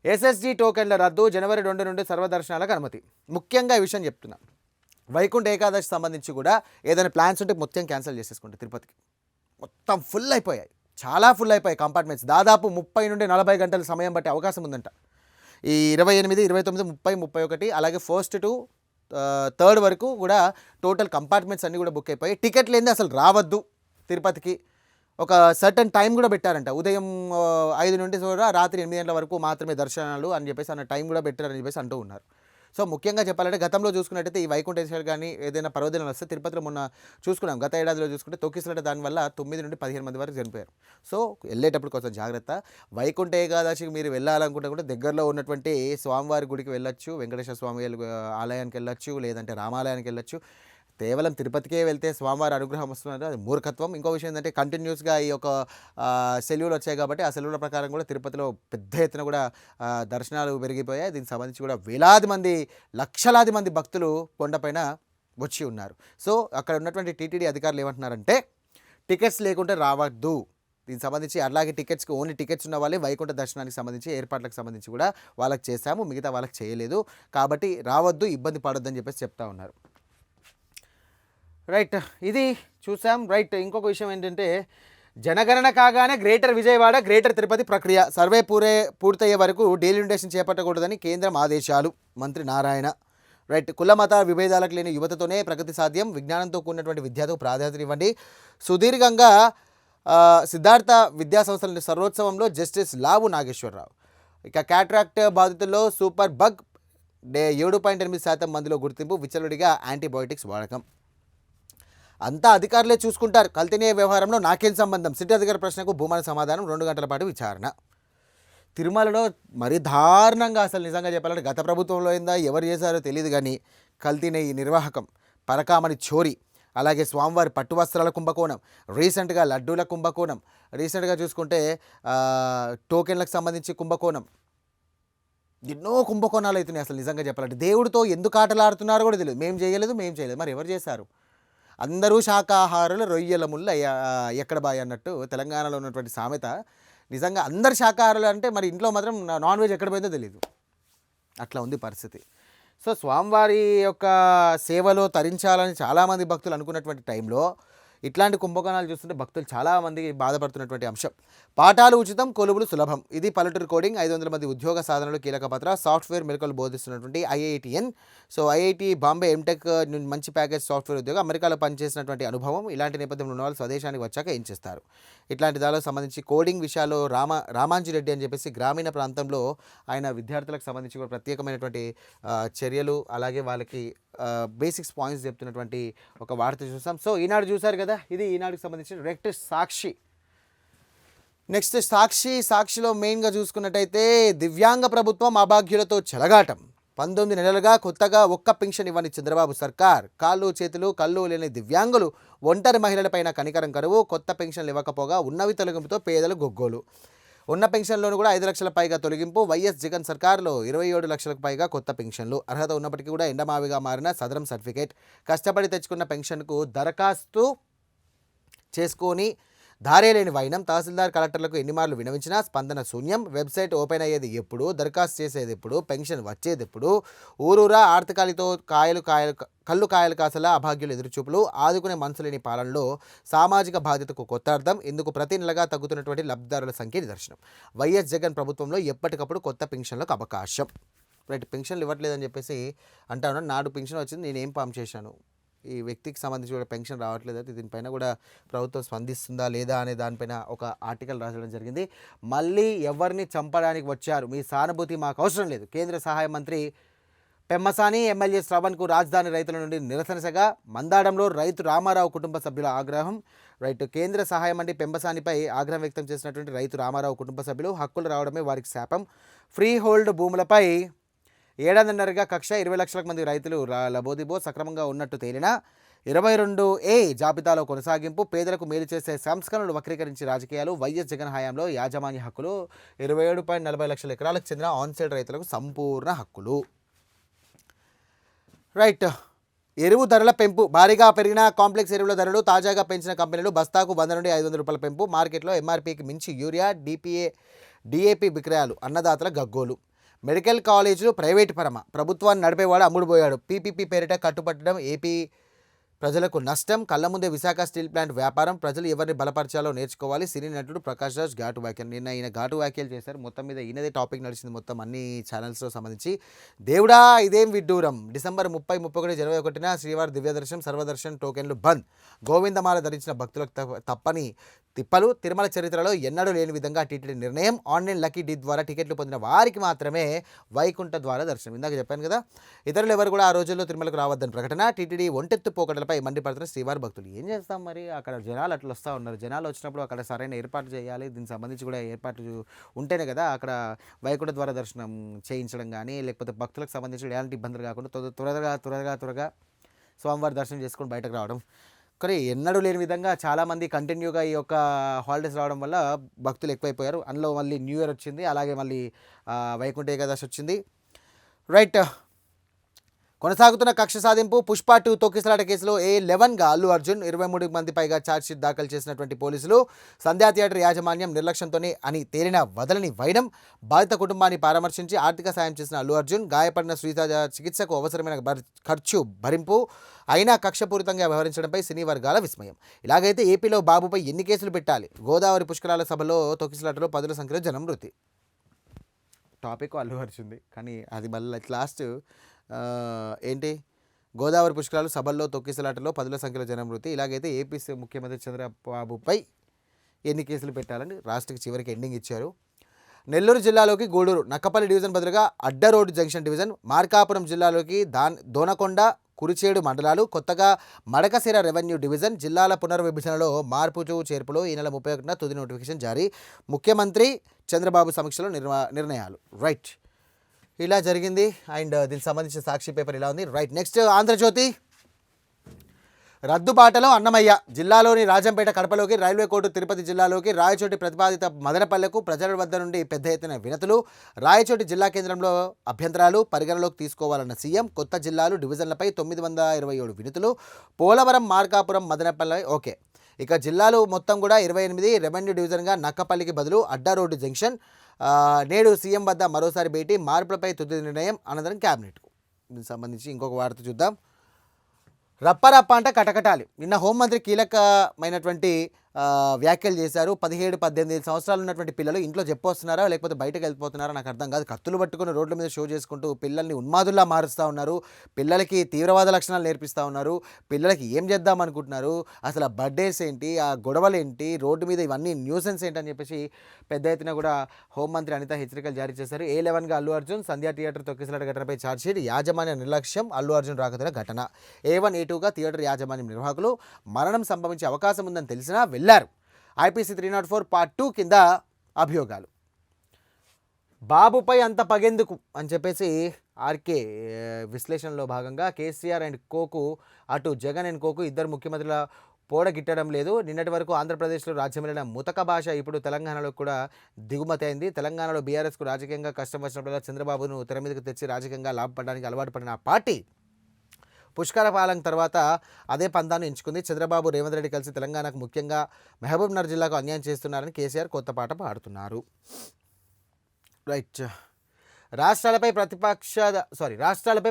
ఎస్ఎస్జీ టోకెన్ల రద్దు, జనవరి 2 నుండి సర్వదర్శనాలకు అనుమతి. ముఖ్యంగా ఈ విషయం చెప్తున్నా, వైకుంఠ ఏకాదశి సంబంధించి కూడా ఏదైనా ప్లాన్స్ ఉంటే మొత్తం క్యాన్సిల్ చేసేసుకుంటే తిరుపతికి మొత్తం ఫుల్ అయిపోయాయి, చాలా ఫుల్ అయిపోయాయి కంపార్ట్మెంట్స్. దాదాపు 30 నుండి 40 గంటల సమయం బట్టే అవకాశం ఉందంట. ఈ 28, 29, 30, 31 అలాగే 1st to 3rd వరకు కూడా టోటల్ కంపార్ట్మెంట్స్ అన్నీ కూడా బుక్ అయిపోయి, టికెట్లు ఏంది అసలు రావద్దు తిరుపతికి. ఒక సర్టన్ టైం కూడా పెట్టారంట, ఉదయం 5 నుండి కూడా రాత్రి 8 గంటల వరకు మాత్రమే దర్శనాలు అని చెప్పేసి అన్న టైం కూడా పెట్టారని చెప్పేసి అంటూ ఉన్నారు. సో ముఖ్యంగా చెప్పాలంటే గతంలో చూసుకున్నట్టయితే ఈ వైకుంఠేశ్వర కానీ ఏదైనా పర్వదినాలు వస్తే తిరుపతిలో మొన్న చూసుకున్నాం, గత ఏడాదిలో చూసుకుంటే తొక్కిసలాట దానివల్ల 9 నుండి 15 మంది వరకు చనిపోయారు. సో వెళ్ళేటప్పుడు కొంచెం జాగ్రత్త. వైకుంఠ ఏకాదశికి మీరు వెళ్ళాలనుకుంటే కూడా దగ్గరలో ఉన్నటువంటి స్వామివారి గుడికి వెళ్ళొచ్చు, వెంకటేశ్వర స్వామి ఆలయానికి వెళ్ళొచ్చు, లేదంటే రామాలయానికి వెళ్ళొచ్చు. కేవలం తిరుపతికే వెళ్తే స్వామివారి అనుగ్రహం వస్తున్నారు, అది మూర్ఖత్వం. ఇంకో విషయం ఏంటంటే కంటిన్యూస్గా ఈ యొక్క సెలవులు వచ్చాయి కాబట్టి ఆ సెలవుల ప్రకారం కూడా తిరుపతిలో పెద్ద ఎత్తున కూడా దర్శనాలు పెరిగిపోయాయి. దీనికి సంబంధించి కూడా వేలాది మంది, లక్షలాది మంది భక్తులు కొండపైన వచ్చి ఉన్నారు. సో అక్కడ ఉన్నటువంటి టీటీడీ అధికారులు ఏమంటున్నారంటే టికెట్స్ లేకుంటే రావద్దు. దీనికి సంబంధించి అలాగే ఓన్లీ టికెట్స్ ఉన్న వాళ్ళే వైకుంఠ దర్శనానికి సంబంధించి ఏర్పాట్లకు సంబంధించి కూడా వాళ్ళకి చేశాము, మిగతా వాళ్ళకి చేయలేదు, కాబట్టి రావద్దు, ఇబ్బంది పడొద్దని చెప్పేసి చెప్తా ఉన్నారు. రైట్, ఇది చూసాం. రైట్, ఇంకొక విషయం ఏంటంటే జనగణన కాగానే గ్రేటర్ విజయవాడ, గ్రేటర్ తిరుపతి ప్రక్రియ సర్వే పూర్తయ్యే వరకు డీలిమిటేషన్ చేపట్టకూడదని కేంద్రం ఆదేశాలు. మంత్రి నారాయణ. రైట్, కుల మత విభేదాలకు లేని యువతతోనే ప్రగతి సాధ్యం, విజ్ఞానంతో కూడినటువంటి విద్యకు ప్రాధాన్యత ఇవ్వండి. సుదీర్ఘంగా సిద్ధార్థ విద్యా సంస్థల సర్వోత్సవంలో జస్టిస్ లావు నాగేశ్వరరావు. ఇక క్యాట్రాక్ట్ బాధితుల్లో సూపర్ బగ్ 7.8% మందిలో గుర్తింపు, విచ్చలవిడిగా యాంటీబయోటిక్స్ వాడకం. అంతా అధికారులే చూసుకుంటారు, కల్తీనే వ్యవహారంలో నాకేం సంబంధం? సిటీ అధికారి ప్రశ్నకు భూమన సమాధానం, 2 గంటల పాటు విచారణ. తిరుమలలో మరీ దారుణంగా అసలు నిజంగా చెప్పాలంటే గత ప్రభుత్వంలో ఏందా ఎవరు చేశారో తెలియదు కానీ కల్తీనే ఈ నిర్వాహకం, పరకామణి చోరీ, అలాగే స్వామివారి పట్టు వస్త్రాల కుంభకోణం, రీసెంట్గా లడ్డూల కుంభకోణం, రీసెంట్గా చూసుకుంటే టోకెన్లకు సంబంధించి కుంభకోణం, ఎన్నో కుంభకోణాలు అవుతున్నాయి అసలు నిజంగా చెప్పాలంటే. దేవుడితో ఎందుకు ఆటలాడుతున్నారో కూడా తెలియదు. మేము చేయలేదు, మరి ఎవరు చేశారు? అందరూ శాకాహారులు రొయ్యల ముళ్ళు ఎక్కడ బాయ్ అన్నట్టు తెలంగాణలో ఉన్నటువంటి సామెత. నిజంగా అందరు శాకాహారులు అంటే మరి ఇంట్లో మాత్రం నాన్ వెజ్ ఎక్కడ పోయిందో తెలియదు. అట్లా ఉంది పరిస్థితి. సో స్వామివారి యొక్క సేవలో తరించాలని చాలామంది భక్తులు అనుకున్నటువంటి టైంలో ఇట్లాంటి కుంభకోణాలు చూస్తుంటే భక్తులు చాలామంది బాధపడుతున్నటువంటి అంశం. పాఠాలు ఉచితం, కొలువులు సులభం. ఇది పల్లెటూరు కోడింగ్. 500 మంది ఉద్యోగ సాధనలో కీలక పాత్ర. సాఫ్ట్వేర్ మెలకువలు బోధిస్తున్నటువంటి ఐఐటిఎన్. సో ఐఐటి బాంబే ఎంటెక్ మంచి ప్యాకేజ్ సాఫ్ట్వేర్ ఉద్యోగం. అమెరికాలో పనిచేసినటువంటి అనుభవం. ఇలాంటి నేపథ్యంలో ఉన్న వాళ్ళు స్వదేశానికి వచ్చాక ఏం చేస్తారు? ఇట్లాంటి దానికి సంబంధించి కోడింగ్ విషయాల్లో రామాంజిరెడ్డి అని చెప్పేసి గ్రామీణ ప్రాంతంలో ఆయన విద్యార్థులకు సంబంధించి కూడా ప్రత్యేకమైనటువంటి చర్యలు, అలాగే వాళ్ళకి బేసిక్స్ పాయింట్స్ చెప్తున్నటువంటి ఒక వార్త చూసాం. సో ఈనాడు చూసారు కదా, ఇది ఈనాడుకి సంబంధించిన డైరెక్ట్ సాక్షి. నెక్స్ట్ సాక్షిలో మెయిన్గా చూసుకున్నట్టయితే దివ్యాంగ ప్రభుత్వం అభాగ్యులతో చెలగాటం. 19 నెలలుగా కొత్తగా ఒక్క పెన్షన్ ఇవ్వని చంద్రబాబు సర్కార్. కాళ్ళు చేతులు కళ్ళు లేని దివ్యాంగులు, ఒంటరి మహిళలపైన కనికరం కరువు. కొత్త పెన్షన్లు ఇవ్వకపోగా ఉన్నవి తొలగింపుతో పేదలు గొగ్గోలు. ఉన్న పెన్షన్లోనూ కూడా 5 లక్షల పైగా తొలగింపు. వైఎస్ జగన్ సర్కార్లో 27 లక్షలకు పైగా కొత్త పెన్షన్లు. అర్హత ఉన్నప్పటికీ కూడా ఎండమావిగా మారిన సదరం సర్టిఫికేట్. కష్టపడి తెచ్చుకున్న పెన్షన్కు దరఖాస్తు చేసుకొని దారే లేని వైనం. తహసీల్దార్ కలెక్టర్లకు ఎన్ని మార్లు వినవించినా స్పందన శూన్యం. వెబ్సైట్ ఓపెన్ అయ్యేది ఎప్పుడు? దరఖాస్తు చేసేది ఎప్పుడు? పెన్షన్ వచ్చేది ఎప్పుడు? ఊరూరా ఆర్తకాలితో కళ్ళు కాయలు కాసలా అభాగ్యులు ఎదురుచూపులు. ఆదుకునే మనసు లేని పాలనలో సామాజిక బాధ్యతకు కొత్త అర్థం. ఇందుకు ప్రతి నెలగా తగ్గుతున్నటువంటి లబ్ధిదారుల సంఖ్య నిదర్శనం. వైఎస్ జగన్ ప్రభుత్వంలో ఎప్పటికప్పుడు కొత్త పెన్షన్లకు అవకాశం. రైట్, పెన్షన్లు ఇవ్వట్లేదని చెప్పేసి అంటా ఉన్నాను. నాడు పెన్షన్ వచ్చింది, నేనేం పాము చేశాను, ఈ వ్యక్తికి సంబంధించి కూడా పెన్షన్ రావట్లేదు, దీనిపైన కూడా ప్రభుత్వం స్పందిస్తుందా లేదా అనే దానిపైన ఒక ఆర్టికల్ రాసడం జరిగింది. మళ్ళీ ఎవరిని చంపడానికి వచ్చారు? మీ సానుభూతి మాకు అవసరం లేదు. కేంద్ర సహాయ మంత్రి పెమ్మసాని, ఎమ్మెల్యే శ్రవణ్కు రాజధాని రైతుల నుండి నిరసనగా. మందాడంలో రైతు రామారావు కుటుంబ సభ్యుల ఆగ్రహం. రైట్, కేంద్ర సహాయ మంత్రి పెమ్మసానిపై ఆగ్రహం వ్యక్తం చేసినటువంటి రైతు రామారావు కుటుంబ సభ్యులు. హక్కులు రావడమే వారికి శాపం. ఫ్రీ హోల్డ్ భూములపై ఏడాదిన్నరగా కక్ష. 20 లక్షల మంది రైతులు లబోదిబో సక్రమంగా ఉన్నట్టు తేలిన 22A జాబితాలో కొనసాగింపు. పేదలకు మేలు చేసే సంస్కరణలు వక్రీకరించి రాజకీయాలు. వైఎస్ జగన్ హయాంలో యాజమాన్య హక్కులు. 27.40 లక్షల ఎకరాలకు చెందిన ఆన్సైడ్ రైతులకు సంపూర్ణ హక్కులు. రైట్, ఎరువు ధరల పెంపు. భారీగా పెరిగిన కాంప్లెక్స్ ఎరువుల ధరలు. తాజాగా పెంచిన కంపెనీలు. బస్తాకు 100 నుండి 500 రూపాయల పెంపు. మార్కెట్లో ఎంఆర్పీకి మించి యూరియా, డిఏపీ విక్రయాలు. అన్నదాతల గగ్గోలు. మెడికల్ కాలేజీలు ప్రైవేటు పరమ. ప్రభుత్వాన్ని నడిపేవాడు అమ్ముడుపోయాడు. పీపీపీ పేరిట కట్టుపట్టడం ఏపీ ప్రజలకు నష్టం. కళ్ళ ముందే విశాఖ స్టీల్ ప్లాంట్ వ్యాపారం. ప్రజలు ఎవరిని బలపరచాలో నేర్చుకోవాలి. సినీ నటుడు ప్రకాష్ రాజ్ ఘాటు వ్యాఖ్యలు. నిన్న ఈయన ఘాటు వ్యాఖ్యలు చేశారు. మొత్తం మీద ఈయనదే టాపిక్ నడిచింది మొత్తం అన్ని ఛానల్స్లో సంబంధించి. దేవుడా ఇదేం విడ్డూరం. డిసెంబర్ 30, 31, 21న శ్రీవారి దివ్యదర్శనం సర్వదర్శన్ టోకెన్లు బంద్. గోవిందమాల ధరించిన భక్తులకు తప్పని తిప్పలు. తిరుమల చరిత్రలో ఎన్నడూ లేని విధంగా టీటీడీ నిర్ణయం. ఆన్లైన్ లక్కీ డీ ద్వారా టికెట్లు పొందిన వారికి మాత్రమే వైకుంఠ ద్వారా దర్శనం. ఇందాక చెప్పాను కదా, ఇతరులు ఎవరు కూడా ఆ రోజుల్లో తిరుమలకు రావద్దని ప్రకటన. టీటీడీ ఒంటెత్తు పోకడలపై మండిపడుతున్న శ్రీవారి భక్తులు. ఏం చేస్తాం మరి, అక్కడ జనాలు అట్లా వస్తూ ఉన్నారు. జనాలు వచ్చినప్పుడు అక్కడ సరైన ఏర్పాటు చేయాలి. దీనికి సంబంధించి కూడా ఏర్పాట్లు ఉంటేనే కదా అక్కడ వైకుంఠ ద్వారా దర్శనం చేయించడం కానీ, లేకపోతే భక్తులకు సంబంధించి ఎలాంటి ఇబ్బందులు కాకుండా త్వరగా స్వామివారి దర్శనం చేసుకొని బయటకు రావడం. కానీ ఎన్నడూ లేని విధంగా చాలామంది కంటిన్యూగా ఈ యొక్క హాలిడేస్ రావడం వల్ల భక్తులు ఎక్కువైపోయారు. అందులో మళ్ళీ న్యూ ఇయర్ వచ్చింది, అలాగే మళ్ళీ వైకుంఠ ఏకాదశి వచ్చింది. రైట్, కొనసాగుతున్న కక్ష సాధింపు. పుష్ప 2 తొక్కిసలాట కేసులో A11గా అల్లు అర్జున్. 23 మంది పైగా ఛార్జ్షీట్ దాఖలు చేసినటువంటి పోలీసులు. సంధ్యా థియేటర్ యాజమాన్యం నిర్లక్ష్యంతోనే అని తేలిన వదలని వైనం. బాధిత కుటుంబాన్ని పరామర్శించి ఆర్థిక సాయం చేసిన అల్లు అర్జున్. గాయపడిన శ్రీతేజ చికిత్సకు అవసరమైన ఖర్చు భరింపు అయినా కక్షపూరితంగా వ్యవహరించడంపై సినీ వర్గాల విస్మయం. ఇలాగైతే ఏపీలో బాబుపై ఎన్ని కేసులు పెట్టాలి? గోదావరి పుష్కరాల సభలో తొక్కిసలాటలో 10ల సంఖ్యలో జనం మృతి. టాపిక్ అల్లు అర్జున్ది, కానీ అది మళ్ళీ లాస్ట్ ఏంటి, గోదావరి పుష్కరాలు సభల్లో తొక్కిసలాటలో 10ల సంఖ్యలో జనం మృతి. ఇలాగైతే ఏపీ ముఖ్యమంత్రి చంద్రబాబుపై ఎన్ని కేసులు పెట్టాలని రాష్ట్రకి చివరికి ఎండింగ్ ఇచ్చారు. నెల్లూరు జిల్లాలోకి గూడూరు, నక్కపల్లి డివిజన్ బదులుగా Adda road junction division. Markapuram జిల్లాలోకి దోనకొండ, కురిచేడు మండలాలు. కొత్తగా మడకశిర రెవెన్యూ డివిజన్. జిల్లాల పునర్విభజనలో చేర్పులు. ఈ నెల 31న తుది నోటిఫికేషన్ జారీ. ముఖ్యమంత్రి చంద్రబాబు సమీక్షలో నిర్ణయాలు. రైట్, ఇలా జరిగింది. అండ్ దీనికి సంబంధించిన సాక్షి పేపర్ ఇలా ఉంది. Right, next Andhra Jyothy. రద్దుబాటలో అన్నమయ్య జిల్లాలోని రాజంపేట కడపలోకి, రైల్వే కోర్టు తిరుపతి జిల్లాలోకి, రాయచోటి ప్రతిపాదిత మదనపల్లెకు ప్రజల వద్ద నుండి పెద్ద ఎత్తున వినతులు. రాయచోటి జిల్లా కేంద్రంలో అభ్యంతరాలు పరిగణలోకి తీసుకోవాలన్న సీఎం. కొత్త జిల్లాలు డివిజన్లపై 927 వినతులు. పోలవరం, మార్కాపురం, మదనపల్లె ఓకే. ఇక జిల్లాలు మొత్తం కూడా 28. రెవెన్యూ డివిజన్గా నక్కపల్లికి బదులు అడ్డా రోడ్డు జంక్షన్. నేడు సీఎం వద్ద మరోసారి భేటీ, మార్పులపై తుది నిర్ణయం అనంతరం క్యాబినెట్. దీనికి సంబంధించి ఇంకొక వార్త చూద్దాం. రప్పరప్ప అంటే కటకటాలి. నిన్న హోంమంత్రి కీలకమైనటువంటి వ్యాఖ్యలు చేశారు. 17-18 సంవత్సరాలు ఉన్నటువంటి పిల్లలు ఇంట్లో చెప్పొస్తున్నారా లేకపోతే బయటకు వెళ్ళిపోతున్నారా నాకు అర్థం కాదు. కత్తులు పట్టుకుని రోడ్ల మీద షో చేసుకుంటూ పిల్లల్ని ఉన్మాదుల్లా మారుస్తూ ఉన్నారు. పిల్లలకి తీవ్రవాద లక్షణాలు నేర్పిస్తూ ఉన్నారు. పిల్లలకి ఏం చేద్దాం అనుకుంటున్నారు, అసలు ఆ బర్త్డేస్ ఏంటి, ఆ గొడవలు ఏంటి, రోడ్డు మీద ఇవన్నీ న్యూసెన్స్ ఏంటని చెప్పేసి పెద్ద ఎత్తున కూడా హోంమంత్రి అనిత హెచ్చరికలు జారీ చేశారు. A11గా అల్లు అర్జున్, సంధ్యా థియేటర్ తొక్కిసలాట ఘటనపై ఛార్జ్షీట్. యాజమాన్య నిర్లక్ష్యం, అల్లు అర్జున్ రాకతున్న ఘటన. A1, A2గా థియేటర్ యాజమాన్యం నిర్వాహకులు మరణం సంభవించే అవకాశం ఉందని తెలిసినా వెళ్లారు. IPC 304 Part 2 కింద అభియోగాలు. బాబుపై అంత పగెందుకు అని చెప్పేసి ఆర్కే విశ్లేషణలో భాగంగా కేసీఆర్ అండ్ కోకు, అటు జగన్ అండ్ కోకు ఇద్దరు ముఖ్యమంత్రుల పోడగిట్టడం లేదు. నిన్నటి వరకు ఆంధ్రప్రదేశ్లో రాజ్యమేలిన ముతక భాష ఇప్పుడు తెలంగాణలో కూడా దిగుమతి అయింది. తెలంగాణలో బీఆర్ఎస్కు రాజకీయంగా కష్టం వచ్చినప్పుడు చంద్రబాబును తెర మీదకు తెచ్చి రాజకీయంగా లాభపడడానికి అలవాటు పడిన ఆ పార్టీ పుష్కర పాలన తర్వాత అదే పందాన్ని ఎంచుకుంది. చంద్రబాబు, రేవంత్ రెడ్డి కలిసి తెలంగాణకు ముఖ్యంగా మహబూబ్నగర్ జిల్లాకు అన్యాయం చేస్తున్నారని కేసీఆర్ కొత్త పాట పాడుతున్నారు. రైట్. రాష్ట్రాలపై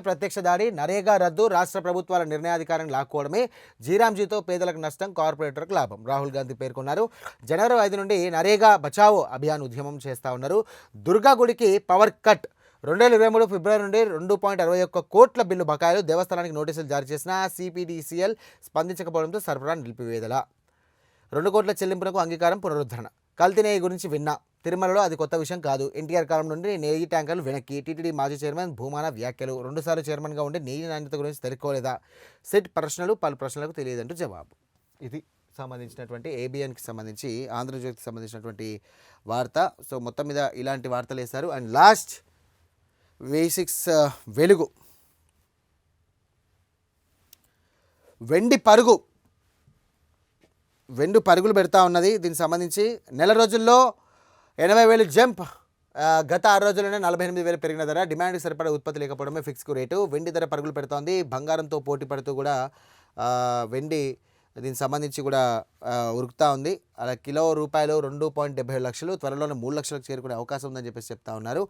ప్రత్యక్ష దాడి, నరేగా రద్దు, రాష్ట్ర ప్రభుత్వాల నిర్ణయాధికారాన్ని లాక్కోవడమే జీరాంజీతో పేదలకు నష్టం, కార్పొరేటర్లకు లాభం రాహుల్ గాంధీ పేర్కొన్నారు. జనవరి 5 నుండి నరేగా బచావో అభియాన్ ఉద్యమం చేస్తూ ఉన్నారు. దుర్గా గుడికి పవర్ కట్. 2023 ఫిబ్రవరి నుండి 2.61 కోట్ల బిల్లు బకాయిలు. దేవస్థానానికి నోటీసులు జారీ చేసిన CPDCL స్పందించకపోవడంతో సరఫరా నిలిపివేదల. 2 కోట్ల చెల్లింపునకు అంగీకారం, పునరుద్ధరణ. కల్తీ నెయ్యి గురించి విన్నా, తిరుమలలో అది కొత్త విషయం కాదు. ఎన్టీఆర్ కాలం నుండి నెయ్యి ట్యాంకర్లు వెనక్కి. టీటీడీ మాజీ చైర్మన్ భూమాన వ్యాఖ్యలు. 2 సార్లు చైర్మన్గా ఉండి నెయ్యి నాణ్యత గురించి తెలుసుకోలేదా? సెట్ ప్రశ్నలు, పలు ప్రశ్నలకు తెలియదంటూ జవాబు. ఇది సంబంధించినటువంటి ABNకి సంబంధించి, ఆంధ్రజ్యోతికి సంబంధించినటువంటి వార్త. సో మొత్తం మీద ఇలాంటి వార్తలు వేశారు. అండ్ లాస్ట్ V6 వెలుగు, వెండి పరుగులు పెడతా ఉన్నది. దీనికి సంబంధించి నెల రోజుల్లో 80,000 జంప్. గత 6 రోజుల్లోనే 48,000 పెరిగిన ధర. డిమాండ్కి సరిపడే ఉత్పత్తి లేకపోవడమే ఫిక్స్డ్ రేటు. వెండి ధర పరుగులు పెడుతోంది. బంగారంతో పోటీ పడుతూ కూడా వెండి దీనికి సంబంధించి కూడా ఉరుకుతూ ఉంది. అలా కిలో రూపాయలు 2.77 లక్షలు, త్వరలోనే 3 లక్షలకు చేరుకునే అవకాశం ఉందని చెప్పేసి చెప్తా ఉన్నారు.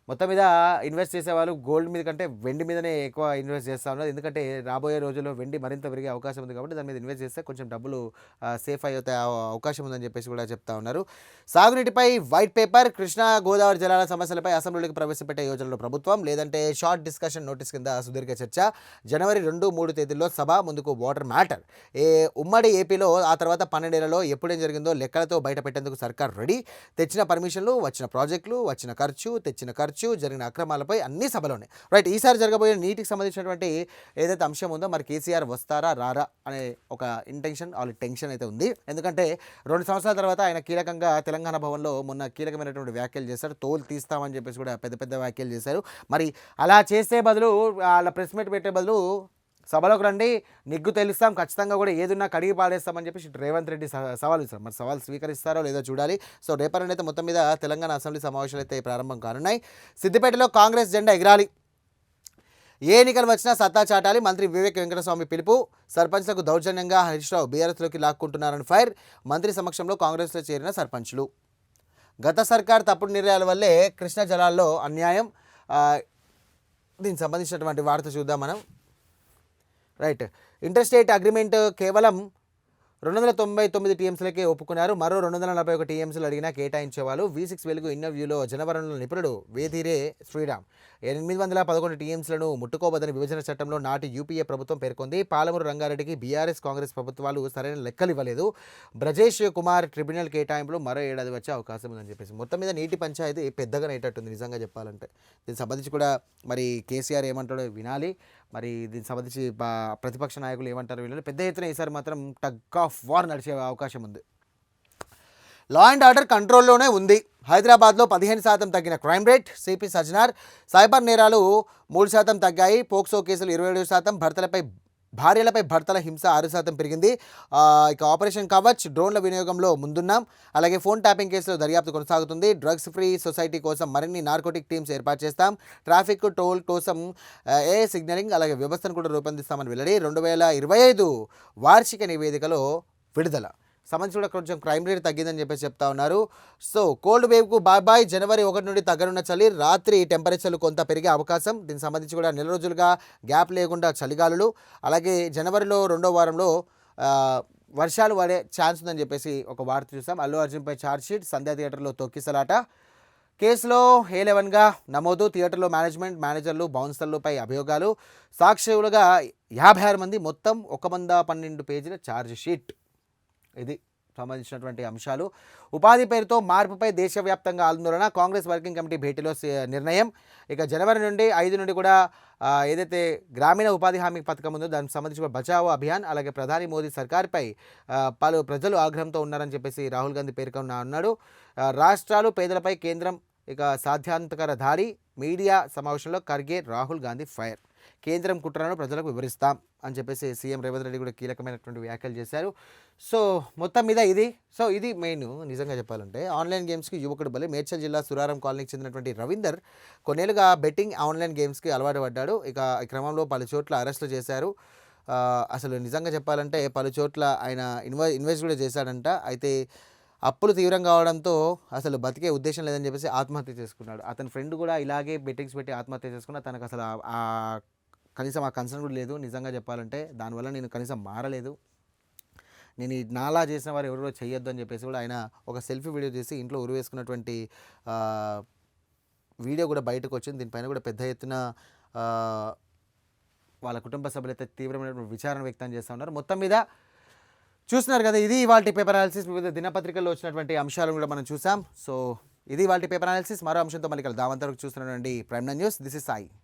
మొత్తం మీద ఇన్వెస్ట్ చేసేవాళ్ళు గోల్డ్ మీద కంటే వెండి మీదనే ఎక్కువ ఇన్వెస్ట్ చేస్తూ ఉన్నారు. ఎందుకంటే రాబోయే రోజుల్లో వెండి మరింత పెరిగే అవకాశం ఉంది కాబట్టి దాని మీద ఇన్వెస్ట్ చేస్తే కొంచెం డబ్బులు సేఫ్ అయ్యే అవకాశం ఉందని చెప్పేసి కూడా చెప్తా ఉన్నారు. సాగునీటిపై వైట్ పేపర్. కృష్ణా గోదావరి జలాల సమస్యలపై అసెంబ్లీలోకి ప్రవేశపెట్టే యోజనలో ప్రభుత్వం, లేదంటే షార్ట్ డిస్కషన్ నోటీస్ కింద సుదీర్ఘ చర్చ. జనవరి 2-3 తేదీల్లో సభ, ముందుకు వాటర్ మ్యాటర్. ఉమ్మడి ఏపీలో ఆ తర్వాత 12 ఏళ్లలో ఎప్పుడేం జరిగిందో లెక్కలతో బయట పెట్టేందుకు సర్కార్ రెడీ. తెచ్చిన పర్మిషన్లు, వచ్చిన ప్రాజెక్టులు, వచ్చిన ఖర్చు, తెచ్చిన ఖర్చు, జరిగిన అక్రమాలపై అన్ని సభలోనే. రైట్. ఈసారి జరగబోయే నీటికి సంబంధించినటువంటి ఏదైతే అంశం ఉందో మరి కేసీఆర్ వస్తారా రారా అనే ఒక టెన్షన్ అయితే ఉంది. ఎందుకంటే 2 సంవత్సరాల తర్వాత ఆయన కీలకంగా తెలంగాణ భవన్లో మొన్న కీలకమైనటువంటి వ్యాఖ్యలు చేశారు. తోలు తీస్తామని చెప్పేసి కూడా పెద్ద వ్యాఖ్యలు చేశారు. మరి అలా చేసే బదులు, అలా ప్రెస్ మీట్ పెట్టే బదులు సభలోకి రండి, నిగ్గు తెలుస్తాం, ఖచ్చితంగా కూడా ఏదున్నా కడిగి పాడేస్తామని చెప్పేసి రేవంత్ రెడ్డి సవాల్ ఇస్తారు. మరి సవాల్ స్వీకరిస్తారో లేదో చూడాలి. సో రేపటి అయితే మొత్తం మీద తెలంగాణ అసెంబ్లీ సమావేశాలు అయితే ప్రారంభం కానున్నాయి. సిద్దిపేటలో కాంగ్రెస్ జెండా ఎగరాలి, ఏ ఎన్నికలు వచ్చినా సత్తా చాటాలి. మంత్రి వివేక్ వెంకటస్వామి పిలుపు. సర్పంచ్లకు దౌర్జన్యంగా హరీష్ రావు బీఆర్ఎస్లోకి లాక్కుంటున్నారని ఫైర్. మంత్రి సమక్షంలో కాంగ్రెస్లో చేరిన సర్పంచ్లు. గత సర్కార్ తప్పుడు నిర్ణయాల వల్లే కృష్ణా జలాల్లో అన్యాయం. దీనికి సంబంధించినటువంటి వార్త చూద్దాం మనం. రైట్. ఇంటర్స్టేట్ అగ్రిమెంట్ కేవలం 299 టీఎంసీలకే ఒప్పుకున్నారు. మరో 241 టీఎంసీలు అడిగినా కేటాయించేవాళ్ళు. V6 వెలుగు ఇంటర్వ్యూలో జనవరంలో నిపుణుడు వేదిరే శ్రీరామ్ 811 టీఎంసీలను ముట్టుకోవద్దని విభజన చట్టంలో నాటి యూపీఏ ప్రభుత్వం పేర్కొంది. పాలమూరు రంగారెడ్డికి బీఆర్ఎస్ కాంగ్రెస్ ప్రభుత్వాలు సరైన లెక్కలు ఇవ్వలేదు. బ్రజేష్ కుమార్ ట్రిబ్యునల్ కేటాయింపులు మరో ఏడాది వచ్చే అవకాశం ఉందని చెప్పేసి మొత్తం మీద నీటి పంచాయతీ పెద్దగా నేటట్టుంది నిజంగా చెప్పాలంటే. దీనికి సంబంధించి కూడా మరి కేసీఆర్ ఏమంటాడో వినాలి. మరి దీనికి సంబంధించి ప్రతిపక్ష నాయకులు ఏమంటారో వినాలి. పెద్ద ఎత్తున ఈసారి మాత్రం టగ్ ఆఫ్ వార్ నడిచే అవకాశం ఉంది. లా అండ్ ఆర్డర్ కంట్రోల్లోనే ఉంది. హైదరాబాద్లో 15% తగ్గిన crime rate. CP Sajjanar. Cyber నేరాలు 3% తగ్గాయి. పోక్సో కేసులు 27%. భర్తలపై భార్యలపై భర్తల హింస 6% పెరిగింది. ఇక ఆపరేషన్ కవచ్ డ్రోన్ల వినియోగంలో ముందున్నాం. అలాగే ఫోన్ ట్యాపింగ్ కేసులో దర్యాప్తు కొనసాగుతుంది. డ్రగ్స్ ఫ్రీ సొసైటీ కోసం మరిన్ని నార్కోటిక్ టీమ్స్ ఏర్పాటు చేస్తాం. ట్రాఫిక్ టోల్ కోసం ఏఐ సిగ్నలింగ్ అలాగే వ్యవస్థను కూడా రూపొందిస్తామని వెల్లడి. 2025 వార్షిక నివేదికలో విడుదల సంబంధించి కూడా కొంచెం క్రైమ్ రేట్ తగ్గిందని చెప్పేసి చెప్తా ఉన్నారు. సో కోల్డ్ వేవ్కు బాయ్ జనవరి 1 నుండి తగ్గనున్న చలి, రాత్రి టెంపరేచర్లు కొంత పెరిగే అవకాశం. దీనికి సంబంధించి కూడా నెల రోజులుగా గ్యాప్ లేకుండా చలిగాలులు, అలాగే జనవరిలో 2వ వారంలో వర్షాలు పడే ఛాన్స్ ఉందని చెప్పేసి ఒక వార్త చూసాం. అల్లు అర్జున్పై ఛార్జ్షీట్, సంధ్యా థియేటర్లో తొక్కిసలాట, కేసులో A11గా నమోదు, థియేటర్లో మేనేజర్లు బౌన్సర్లపై అభియోగాలు, సాక్షులుగా 56 మంది, మొత్తం 112 పేజీల ఛార్జ్షీట్. ఇది సంబంధించినటువంటి అంశాలు. ఉపాధి పేరుతో మార్పుపై దేశవ్యాప్తంగా ఆందోళన, కాంగ్రెస్ వర్కింగ్ కమిటీ భేటీలో నిర్ణయం. ఇక జనవరి నుండి 5 నుండి కూడా ఏదైతే గ్రామీణ ఉపాధి హామీ పథకం ఉందో దానికి సంబంధించి బచావో అభియాన్, అలాగే ప్రధాని మోదీ సర్కార్పై పలు ప్రజలు ఆగ్రహంతో ఉన్నారని చెప్పేసి రాహుల్ గాంధీ పేర్కొన్నాడు. రాష్ట్రాలు పేదలపై కేంద్రం ఇక సాధ్యాంతకర దాడి, మీడియా సమావేశంలో ఖర్గే రాహుల్ గాంధీ ఫైర్, కేంద్రం కుట్రలను ప్రజలకు వివరిస్తాం అని చెప్పేసి సీఎం రేవంత్ రెడ్డి కూడా కీలకమైనటువంటి వ్యాఖ్యలు చేశారు. సో మొత్తం మీద ఇది మెయిన్. నిజంగా చెప్పాలంటే ఆన్లైన్ గేమ్స్కి యువకుడు బలి. మేడ్చల్ జిల్లా సురారం కాలనీకి చెందినటువంటి రవీందర్ కొన్నేళ్ళుగా బెట్టింగ్ ఆన్లైన్ గేమ్స్కి అలవాటు పడ్డాడు. ఇక ఈ క్రమంలో పలు చోట్ల అరెస్టులు చేశారు. అసలు నిజంగా చెప్పాలంటే పలు చోట్ల ఆయన ఇన్వెస్ట్ కూడా చేశాడంట. అయితే అప్పులు తీవ్రం కావడంతో అసలు బతికే ఉద్దేశం లేదని చెప్పేసి ఆత్మహత్య చేసుకున్నాడు. అతని ఫ్రెండ్ కూడా ఇలాగే బెట్టింగ్స్ పెట్టి ఆత్మహత్య చేసుకున్నా. తనకు అసలు కనీసం ఆ కన్సర్న్ కూడా లేదు. నిజంగా చెప్పాలంటే దానివల్ల నేను కనీసం మారలేదు, నేను నాలా చేసిన వారు ఎవరో చేయొద్దు అని చెప్పేసి కూడా ఆయన ఒక సెల్ఫీ వీడియో చేసి ఇంట్లో ఉరివేసుకున్నటువంటి వీడియో కూడా బయటకు వచ్చింది. దీనిపైన కూడా పెద్ద ఎత్తున వాళ్ళ కుటుంబ సభ్యులైతే తీవ్రమైన విచారణ వ్యక్తం చేస్తూ ఉన్నారు. మొత్తం మీద చూస్తున్నారు కదా, ఇది ఇవాల్టి పేపర్ అనాలిసిస్. వివిధ దినపత్రికల్లో వచ్చినటువంటి అంశాలను కూడా మనం చూసాం. సో ఇది ఇవాల్టి పేపర్ అనాలిసిస్. మరో అంశంతో మళ్ళీ కలుద్దాం. అంతవరకు చూస్తున్నటువంటి prime news. This is Sai.